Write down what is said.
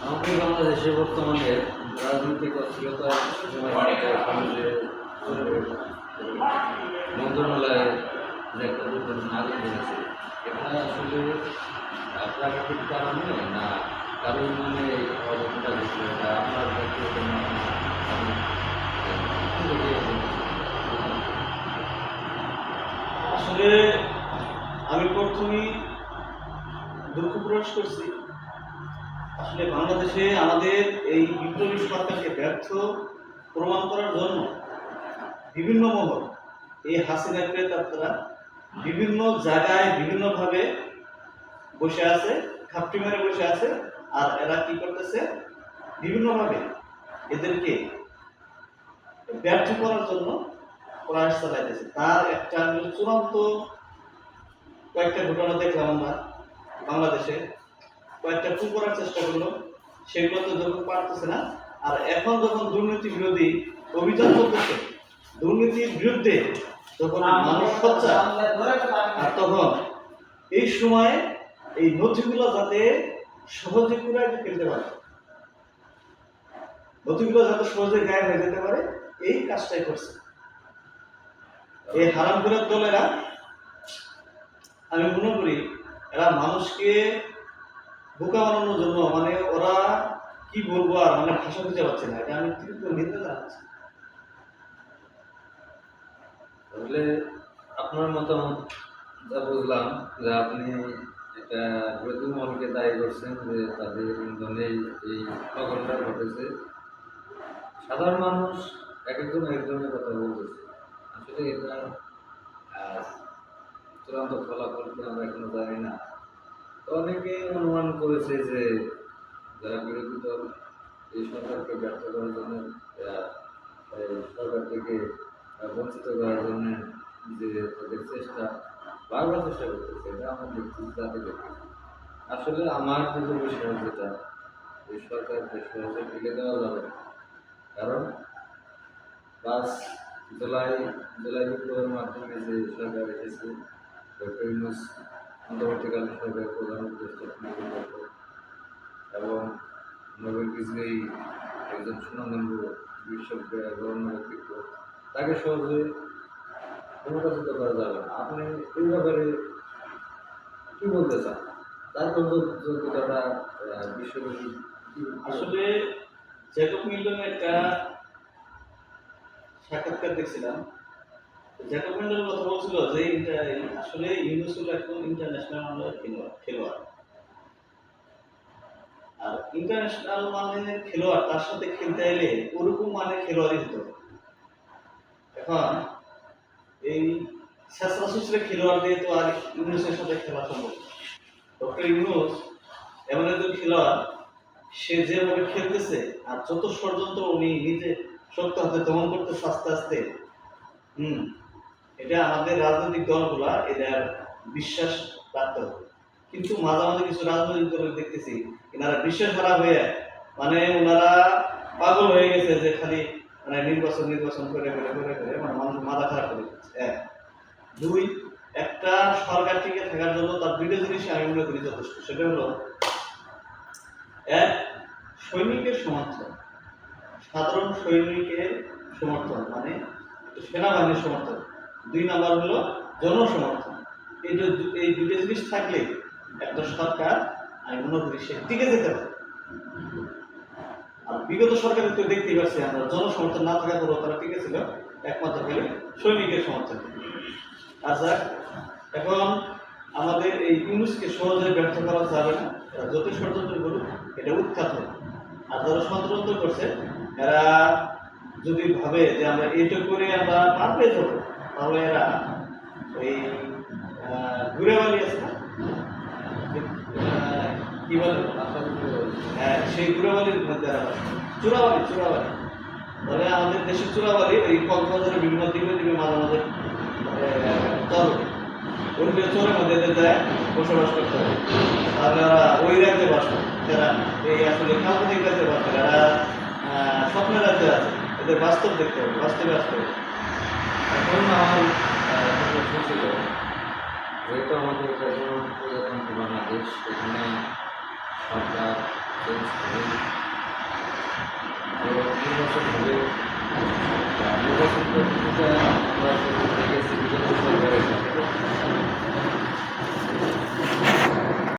আমাদের বাংলাদেশে বর্তমানে রাজনৈতিক অস্থিরতার সমাজে মন্ত্রণালয়ে যে একটা দুর্ঘটনা আগে ঘটেছে, এটা আসলে প্রাকৃতিক কারণে না কারণ মানে অবস্থা ঘটছে, এটা আপনার ব্যক্তিগত আসলে আমি প্রথমেই দুঃখ প্রকাশ করছি। আসলে বাংলাদেশে আমাদের এই বিপ্লবী সরকারকে ব্যর্থ প্রমাণ করার জন্য বিভিন্ন মহল, এই হাসিনা ক্রেতারা বিভিন্ন জায়গায় বিভিন্নভাবে বসে আছে, খাপটি মেরে বসে আছে। আর এরা কি করতেছে, বিভিন্নভাবে এদেরকে ব্যর্থ করার জন্য প্রয়াস চালাইতেছে। তার একটা চূড়ান্ত কয়েকটা ঘটনা দেখলাম আমরা বাংলাদেশে, কয়েকটা খুন করার চেষ্টা করলো, সেগুলো তো যখন পারতেছে না। আর এখন যখন দুর্নীতি বিরোধী অভিযান চলতেছে, দুর্নীতির বিরুদ্ধে যখন মানুষ সোচ্চার, আর তখন এই সময়ে এই নথিগুলো যাতে সহজে কুড়ায় ফেলতে পারে, নথিগুলো যাতে সহজে গায়েব হয়ে যেতে পারে, এই কাজটাই করছে এই হারামখোরের দলেরা। আমি মনে করি এরা মানুষকে বোকা বানানোর জন্য, মানে ওরা কি বলবো আর মানে ভাষা খুঁজে পাচ্ছে না, এটা আমি তীব্র নিন্দা জানাচ্ছি। তাহলে আপনার মতামত যা বুঝলাম যে আপনি এটা বিরোধী মহলকে দায়ী করছেন যে তাদের ইন্ধনে এই অঘটনটা ঘটেছে। সাধারণ মানুষ এক একজনের কথা বলতেছে, আসলে এটা চূড়ান্ত ফলাফল কি আমরা এখনো জানি না। তো অনেকে অনুমান করেছে যে যারা বিরোধী দল এই সরকারকে ব্যর্থ করার জন্য, এই সরকার থেকে বঞ্চিত করার জন্য যে তাদের চেষ্টা বারবার চেষ্টা করতেছে, এটা আমরা দেখছি, তাতে দেখি। আসলে আমার যে বিষয় যেটা, এই সরকারকে সহজে ফেলে দেওয়া যাবে না। কারণ 5 জুলাই বিপ্লবের মাধ্যমে যে সরকার এসেছে, ডক্টর ইউনূস অন্তর্বর্তীকালীন সরকারের প্রধান উপদেষ্টা এবং নোবেল বিজয়ী একজন সুনামধন্য বিশ্ববিদ্যালয়ের গণ্য ব্যক্তিত্ব, তাকে সহজে ক্ষমতাচ্যুত করা যাবে না। আপনি এই ব্যাপারে কি বলতে চান? তার যোগ্যতাটা বিশ্বব্যাপী আসলে জ্যাকব মিল্টনের একটা সাক্ষাৎকার দেখছিলাম। জ্যাকব মিল্টন কথা বলছিল যে আসলে ইউনুস এখন ইন্টারন্যাশনাল খেলোয়াড়, আর ইন্টারন্যাশনাল মানের খেলোয়াড় তার সাথে খেলতে এলে ওরকম মানের খেলোয়াড়ই হতো। এখন এই শেষরা শেষরে খেলোয়াড় দিয়ে তো আর ইউনুসের সাথে খেলা সম্ভব। ডক্টর ইউনুস এমন একজন খেলোয়াড়, সে যেভাবে খেলতেছে আর যত ষড়যন্ত্র উনি নিজে শক্ত হাতে দমন করতেছে আস্তে আস্তে, এটা আমাদের রাজনৈতিক দলগুলা এটার বিশ্বাস রাখতে হবে। কিন্তু মাঝে মাঝে কিছু রাজনৈতিক দল দেখতেছি এনারা বিশ্বাস হারা হয়ে, মানে ওনারা পাগল হয়ে গেছে যে খালি মানে নির্বাচন করে মানে মানুষ মাথা খারাপ করে দিচ্ছে। 1 2 একটা সরকার টিকে থাকার জন্য তার দুইটা জিনিস আমি মনে করি যথেষ্ট। সেটা হলো 1 সৈনিকের সমর্থন, সাধারণ সৈনিকের সমর্থন, মানে সেনাবাহিনীর সমর্থন। 2 নাম্বার হলো জনসমর্থন। এই দুটো জিনিস থাকলে একটা সরকার আমি মনে করি সে টিকে যেতে পারে। আর বিগত সরকারের তো দেখতেই পাচ্ছি আমরা, জনসমর্থন না থাকা পরেও তারা টিকে ছিল একমাত্র খালি সৈনিকের সমর্থন। আচ্ছা, এখন আমাদের এই ইউনুসকে সহজে ব্যর্থ করা যাবে না। এরা যত ষড়যন্ত্র করুক, এটা উৎখাত হবে। আর যারা ষড়যন্ত্র করছে, এরা যদি ভাবে যে আমরা এইটা করে আমরা পার পেয়ে যাবো, তাহলে এরা এই ঘুরেবালি আছে না, কি বলে, সেই ঘুরেবালির মধ্যে চোরাবালি। তাহলে আমাদের দেশের চোরাবালি ওই কক্সবাজারের বিভিন্ন দ্বীপে মাঝে মাঝে চল ওইগুলো চোরের মধ্যে যায় বসবাস করতে হবে। তাহলে ওরা ওই রাজ্যে বাস করে, যারা এই আসলে কাল্পনিক রাজ্যে বাস করে, এরা স্বপ্নের রাজ্যে আছে, এদের বাস্তব দেখতে হবে, বাস্তবে আসতে হবে। এখন আমার প্রশ্ন ছিল, যেহেতু আমাদের প্রজাতন্ত্র বাংলাদেশ, এখানে সরকার চেঞ্জ হয়নি। তো নির্বাচন হবে, নির্বাচন প্রক্রিয়াটা আমরা শুরু থেকে সিভিল সরকারের সাথে